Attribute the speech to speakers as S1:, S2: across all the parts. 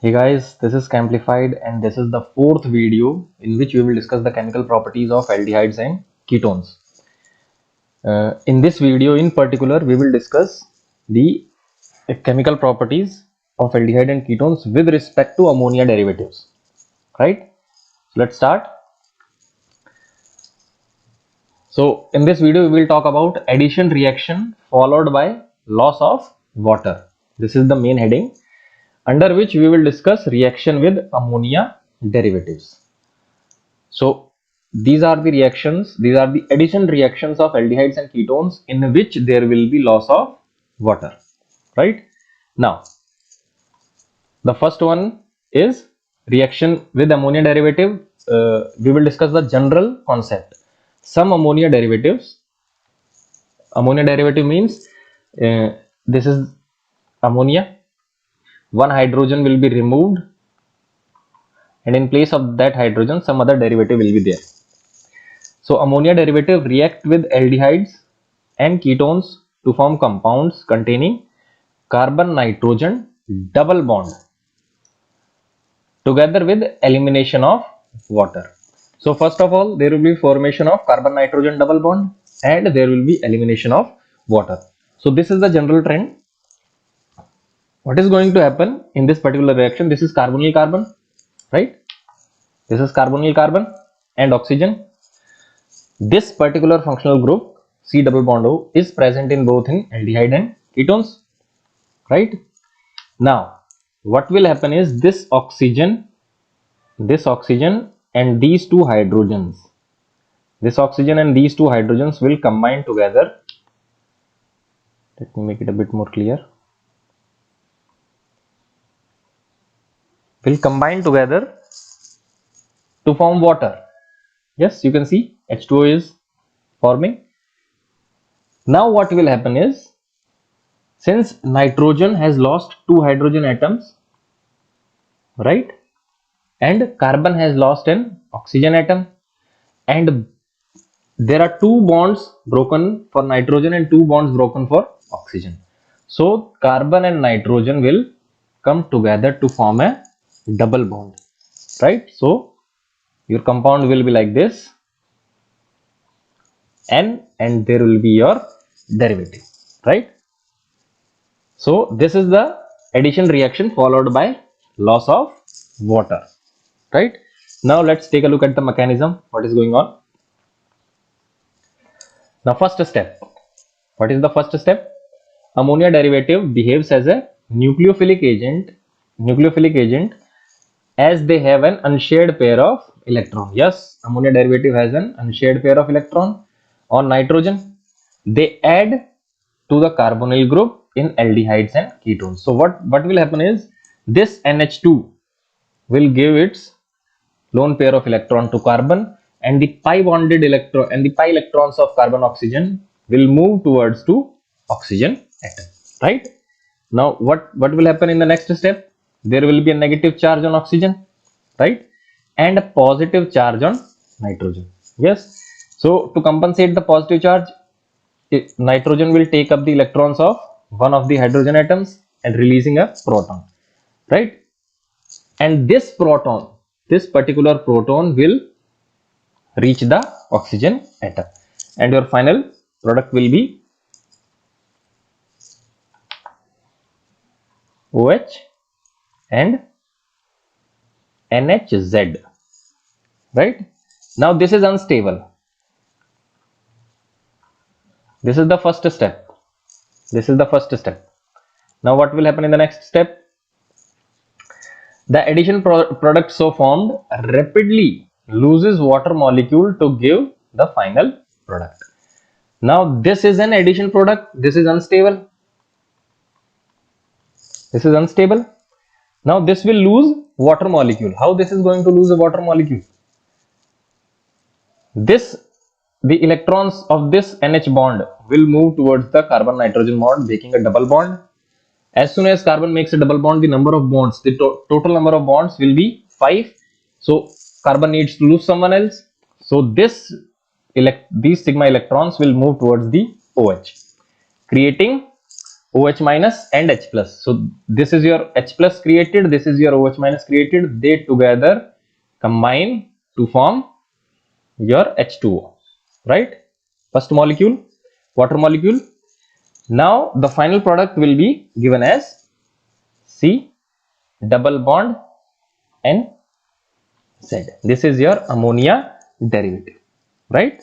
S1: Hey guys, this is CHEMPLIFIED and this is the fourth video in which we will discuss the chemical properties of aldehydes and ketones. In this video in particular, we will discuss the chemical properties of aldehyde and ketones with respect to ammonia derivatives. Right? So let's start. So in this video, we will talk about addition reaction followed by loss of water. This is the main heading, under which we will discuss reaction with ammonia derivatives. So these are the reactions, these are the addition reactions of aldehydes and ketones in which there will be loss of water, right? Now, the first one is reaction with ammonia derivative. We will discuss the general concept. Some ammonia derivatives, ammonia derivative means this is ammonia, one hydrogen will be removed and in place of that hydrogen some other derivative will be there. So ammonia derivative react with aldehydes and ketones to form compounds containing carbon nitrogen double bond together with elimination of water. So first of all, there will be formation of carbon nitrogen double bond and there will be elimination of water. So this is the general trend. What is going to happen in this particular reaction? This is carbonyl carbon, right? This is carbonyl carbon and oxygen. This particular functional group C double bond O is present in both in aldehyde and ketones, right? Now what will happen is this oxygen and these two hydrogens, will combine together. Let me make it a bit more clear. Will combine together to form water. Yes, you can see H2O is forming. Now what will happen is, since nitrogen has lost two hydrogen atoms, right, and carbon has lost an oxygen atom, and there are two bonds broken for nitrogen and two bonds broken for oxygen. So carbon and nitrogen will come together to form a double bond, right? So your compound will be like this, and there will be your derivative, right? So this is the addition reaction followed by loss of water, right? Now let's take a look at the mechanism, what is going on. Now first step, what is the first step? Ammonia derivative behaves as a nucleophilic agent as they have an unshared pair of electron. Yes, ammonia derivative has an unshared pair of electron on nitrogen. They add to the carbonyl group in aldehydes and ketones. So what will happen is, this NH2 will give its lone pair of electron to carbon, and the pi bonded electron and the pi electrons of carbon oxygen will move towards to oxygen atom, right? Now what will happen in the next step? There will be a negative charge on oxygen, right, and a positive charge on nitrogen. Yes, so to compensate the positive charge, nitrogen will take up the electrons of one of the hydrogen atoms and releasing a proton, right? And this particular proton will reach the oxygen atom, and your final product will be OH and NHZ, right? Now this is unstable. This is the first step. Now what will happen in the next step? The addition product so formed rapidly loses water molecule to give the final product. Now this is an addition product. This is unstable. Now this will lose water molecule. How this is going to lose a water molecule? The electrons of this NH bond will move towards the carbon nitrogen bond, making a double bond. As soon as carbon makes a double bond, the number of bonds, the total number of bonds will be 5. So carbon needs to lose someone else. So these sigma electrons will move towards the OH, creating OH minus and H plus. So this is your H plus created, this is your OH minus created. They together combine to form your H2O, right? First molecule, water molecule. Now the final product will be given as C double bond N Z. This is your ammonia derivative, right?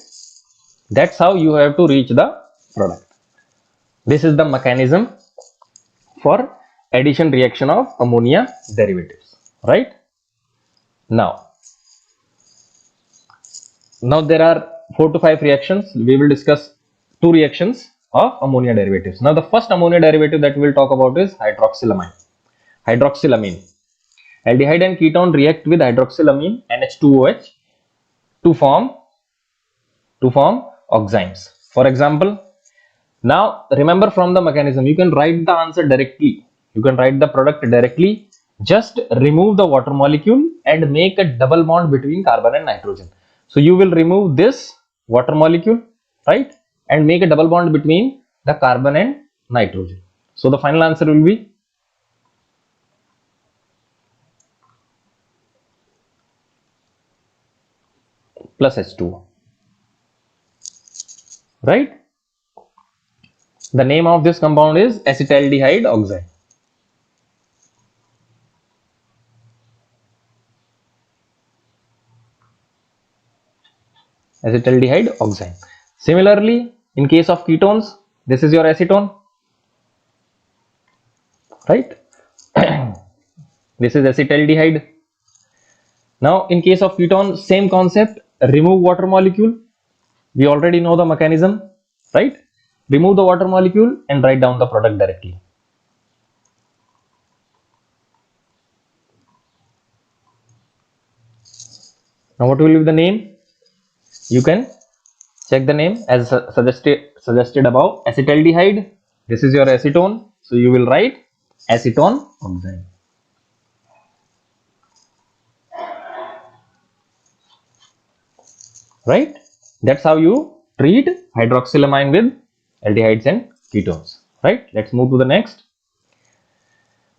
S1: That's how you have to reach the product. This is the mechanism for addition reaction of ammonia derivatives, right? Now there are 4 to 5 reactions. We will discuss 2 reactions of ammonia derivatives. Now the first ammonia derivative that we will talk about is hydroxylamine. Aldehyde and ketone react with hydroxylamine NH2OH to form oximes. For example, now remember from the mechanism, you can write the answer directly. You can write the product directly. Just remove the water molecule and make a double bond between carbon and nitrogen. So you will remove this water molecule, right, and make a double bond between the carbon and nitrogen. So the final answer will be plus H2O, right? The name of this compound is acetaldehyde oxide. Acetaldehyde oxide. Similarly, in case of ketones, this is your acetone, right? This is acetaldehyde. Now, in case of ketone, same concept. Remove water molecule. We already know the mechanism, right? Remove the water molecule and write down the product directly. Now, what will be the name? You can check the name as suggested above. Acetaldehyde. This is your acetone. So you will write acetone oxide. Right? That's how you treat hydroxylamine with aldehydes and ketones. Right? Let's move to the next.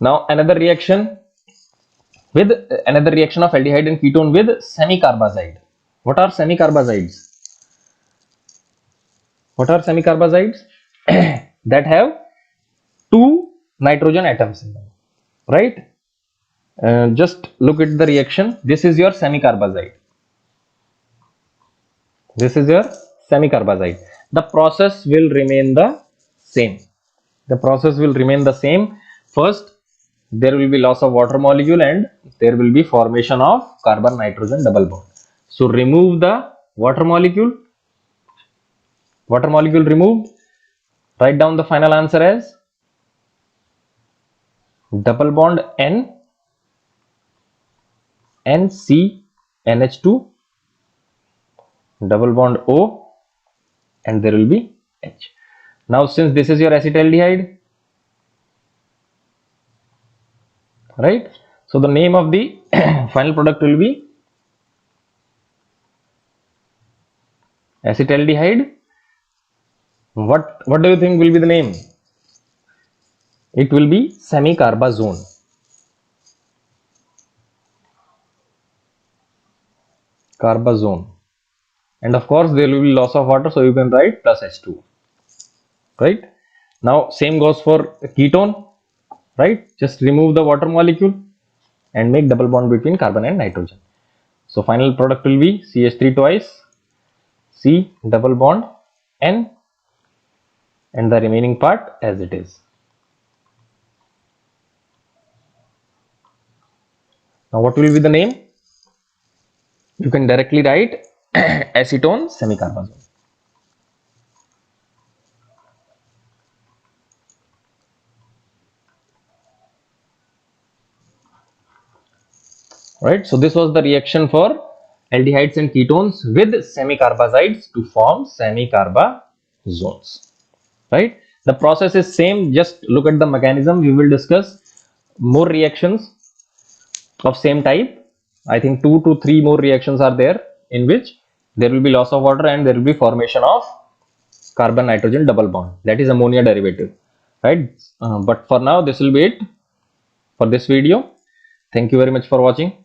S1: Now another reaction of aldehyde and ketone with semicarbazide. What are semicarbazides? That have 2 nitrogen atoms in them, right? Just look at the reaction. This is your semicarbazide. The process will remain the same. First, there will be loss of water molecule and there will be formation of carbon nitrogen double bond. So remove the water molecule removed. Write down the final answer as double bond N C NH2 double bond O and there will be H. Now since this is your acetaldehyde, right, so the name of the final product will be acetaldehyde. What do you think will be the name? It will be semicarbazone. And of course there will be loss of water, so you can write plus H2, right? Now same goes for ketone, right? Just remove the water molecule and make double bond between carbon and nitrogen. So final product will be CH3 twice, C double bond N, and the remaining part as it is. Now what will be the name? You can directly write acetone semicarbazone. Right, so this was the reaction for aldehydes and ketones with semicarbazides to form semicarbazones. Right, the process is same. Just look at the mechanism. We will discuss more reactions of same type. I think 2 to 3 more reactions are there in which there will be loss of water and there will be formation of carbon nitrogen double bond, that is ammonia derivative. right? But for now, this will be it for this video. Thank you very much for watching.